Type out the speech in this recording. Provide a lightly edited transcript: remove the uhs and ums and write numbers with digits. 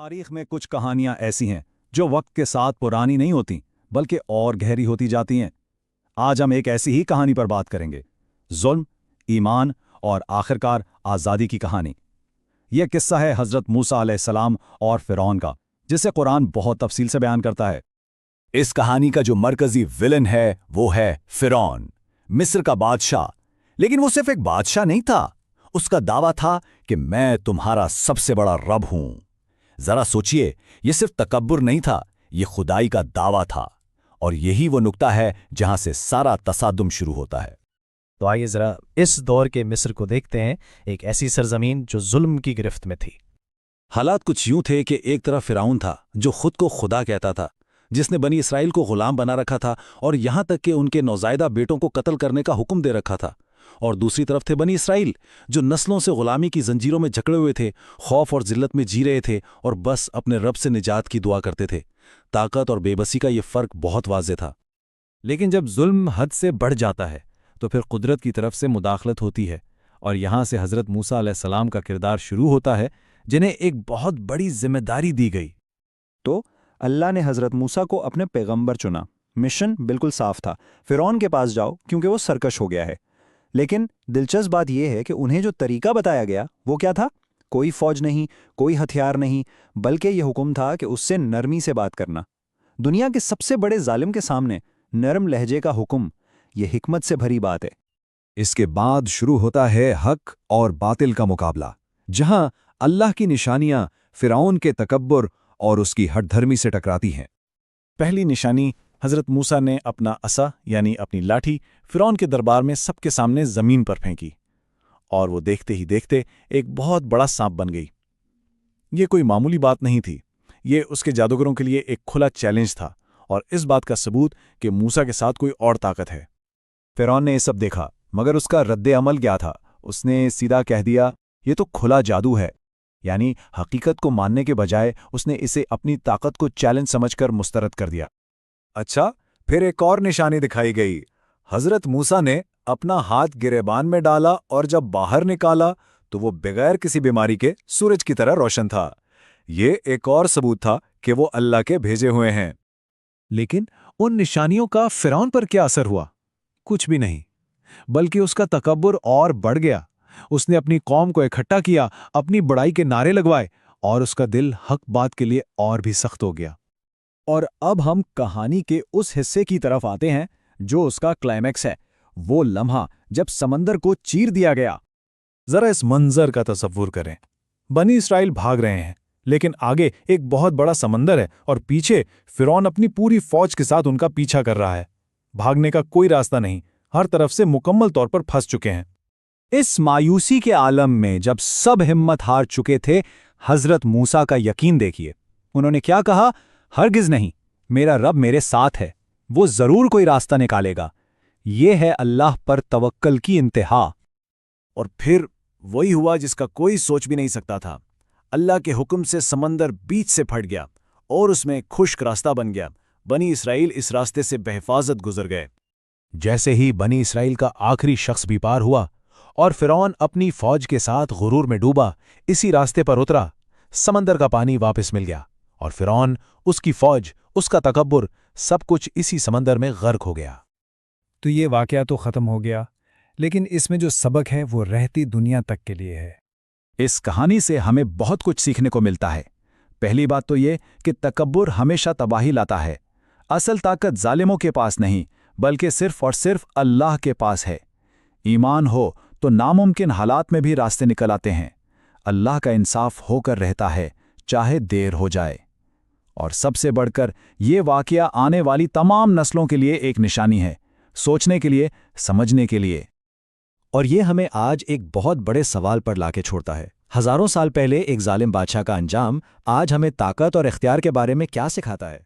تاریخ میں کچھ کہانیاں ایسی ہیں جو وقت کے ساتھ پرانی نہیں ہوتی بلکہ اور گہری ہوتی جاتی ہیں۔ آج ہم ایک ایسی ہی کہانی پر بات کریں گے، ظلم، ایمان اور آخرکار آزادی کی کہانی۔ یہ قصہ ہے حضرت موسیٰ علیہ السلام اور فرعون کا، جسے قرآن بہت تفصیل سے بیان کرتا ہے۔ اس کہانی کا جو مرکزی ویلن ہے وہ ہے فرعون، مصر کا بادشاہ۔ لیکن وہ صرف ایک بادشاہ نہیں تھا، اس کا دعویٰ تھا کہ میں تمہارا سب سے بڑا رب ہوں۔ ذرا سوچئے، یہ صرف تکبر نہیں تھا، یہ خدائی کا دعویٰ تھا، اور یہی وہ نقطہ ہے جہاں سے سارا تصادم شروع ہوتا ہے۔ تو آئیے ذرا اس دور کے مصر کو دیکھتے ہیں، ایک ایسی سرزمین جو ظلم کی گرفت میں تھی۔ حالات کچھ یوں تھے کہ ایک طرف فرعون تھا جو خود کو خدا کہتا تھا، جس نے بنی اسرائیل کو غلام بنا رکھا تھا اور یہاں تک کہ ان کے نوزائیدہ بیٹوں کو قتل کرنے کا حکم دے رکھا تھا، اور دوسری طرف تھے بنی اسرائیل جو نسلوں سے غلامی کی زنجیروں میں جکڑے ہوئے تھے، خوف اور ذلت میں جی رہے تھے اور بس اپنے رب سے نجات کی دعا کرتے تھے۔ طاقت اور بے بسی کا یہ فرق بہت واضح تھا۔ لیکن جب ظلم حد سے بڑھ جاتا ہے تو پھر قدرت کی طرف سے مداخلت ہوتی ہے، اور یہاں سے حضرت موسیٰ علیہ السلام کا کردار شروع ہوتا ہے، جنہیں ایک بہت بڑی ذمہ داری دی گئی۔ تو اللہ نے حضرت موسیٰ کو اپنے پیغمبر چنا۔ مشن بالکل صاف تھا، فرعون کے پاس جاؤ کیونکہ وہ سرکش ہو گیا ہے۔ لیکن دلچسپ بات یہ ہے کہ انہیں جو طریقہ بتایا گیا وہ کیا تھا؟ کوئی فوج نہیں، کوئی ہتھیار نہیں، بلکہ یہ حکم تھا کہ اس سے نرمی سے بات کرنا۔ دنیا کے سب سے بڑے ظالم کے سامنے نرم لہجے کا حکم، یہ حکمت سے بھری بات ہے۔ اس کے بعد شروع ہوتا ہے حق اور باطل کا مقابلہ، جہاں اللہ کی نشانیاں فرعون کے تکبر اور اس کی ہٹ دھرمی سے ٹکراتی ہیں۔ پہلی نشانی، حضرت موسیٰ نے اپنا عصا یعنی اپنی لاٹھی فرعون کے دربار میں سب کے سامنے زمین پر پھینکی، اور وہ دیکھتے ہی دیکھتے ایک بہت بڑا سانپ بن گئی۔ یہ کوئی معمولی بات نہیں تھی، یہ اس کے جادوگروں کے لیے ایک کھلا چیلنج تھا، اور اس بات کا ثبوت کہ موسیٰ کے ساتھ کوئی اور طاقت ہے۔ فرعون نے یہ سب دیکھا، مگر اس کا رد عمل کیا تھا؟ اس نے سیدھا کہہ دیا، یہ تو کھلا جادو ہے، یعنی حقیقت کو ماننے کے بجائے اس نے اسے اپنی طاقت کو چیلنج سمجھ کر مسترد کر دیا۔ اچھا، پھر ایک اور نشانی دکھائی گئی۔ حضرت موسیٰ نے اپنا ہاتھ گریبان میں ڈالا اور جب باہر نکالا تو وہ بغیر کسی بیماری کے سورج کی طرح روشن تھا۔ یہ ایک اور ثبوت تھا کہ وہ اللہ کے بھیجے ہوئے ہیں۔ لیکن ان نشانیوں کا فرعون پر کیا اثر ہوا؟ کچھ بھی نہیں، بلکہ اس کا تکبر اور بڑھ گیا۔ اس نے اپنی قوم کو اکٹھا کیا، اپنی بڑائی کے نعرے لگوائے، اور اس کا دل حق بات کے لیے اور بھی سخت ہو گیا۔ اور اب ہم کہانی کے اس حصے کی طرف آتے ہیں جو اس کا کلائمیکس ہے، وہ لمحہ جب سمندر کو چیر دیا گیا۔ ذرا اس منظر کا تصور کریں، بنی اسرائیل بھاگ رہے ہیں، لیکن آگے ایک بہت بڑا سمندر ہے اور پیچھے فرعون اپنی پوری فوج کے ساتھ ان کا پیچھا کر رہا ہے۔ بھاگنے کا کوئی راستہ نہیں، ہر طرف سے مکمل طور پر پھنس چکے ہیں۔ اس مایوسی کے عالم میں جب سب ہمت ہار چکے تھے، حضرت موسیٰ کا یقین دیکھیے۔ انہوں نے کیا کہا؟ ہرگز نہیں، میرا رب میرے ساتھ ہے، وہ ضرور کوئی راستہ نکالے گا۔ یہ ہے اللہ پر توکل کی انتہا۔ اور پھر وہی ہوا جس کا کوئی سوچ بھی نہیں سکتا تھا۔ اللہ کے حکم سے سمندر بیچ سے پھٹ گیا اور اس میں خشک راستہ بن گیا۔ بنی اسرائیل اس راستے سے بحفاظت گزر گئے۔ جیسے ہی بنی اسرائیل کا آخری شخص بھی پار ہوا اور فرعون اپنی فوج کے ساتھ غرور میں ڈوبا، اسی راستے پر اترا، سمندر کا پانی واپس مل گیا، اور فرعون، اس کی فوج، اس کا تکبر، سب کچھ اسی سمندر میں غرق ہو گیا۔ تو یہ واقعہ تو ختم ہو گیا، لیکن اس میں جو سبق ہے وہ رہتی دنیا تک کے لیے ہے۔ اس کہانی سے ہمیں بہت کچھ سیکھنے کو ملتا ہے۔ پہلی بات تو یہ کہ تکبر ہمیشہ تباہی لاتا ہے۔ اصل طاقت ظالموں کے پاس نہیں، بلکہ صرف اور صرف اللہ کے پاس ہے۔ ایمان ہو تو ناممکن حالات میں بھی راستے نکل آتے ہیں۔ اللہ کا انصاف ہو کر رہتا ہے، چاہے دیر ہو جائے۔ اور سب سے بڑھ کر یہ واقعہ آنے والی تمام نسلوں کے لیے ایک نشانی ہے، سوچنے کے لیے، سمجھنے کے لیے۔ اور یہ ہمیں آج ایک بہت بڑے سوال پر لا کے چھوڑتا ہے۔ ہزاروں سال پہلے ایک ظالم بادشاہ کا انجام آج ہمیں طاقت اور اختیار کے بارے میں کیا سکھاتا ہے؟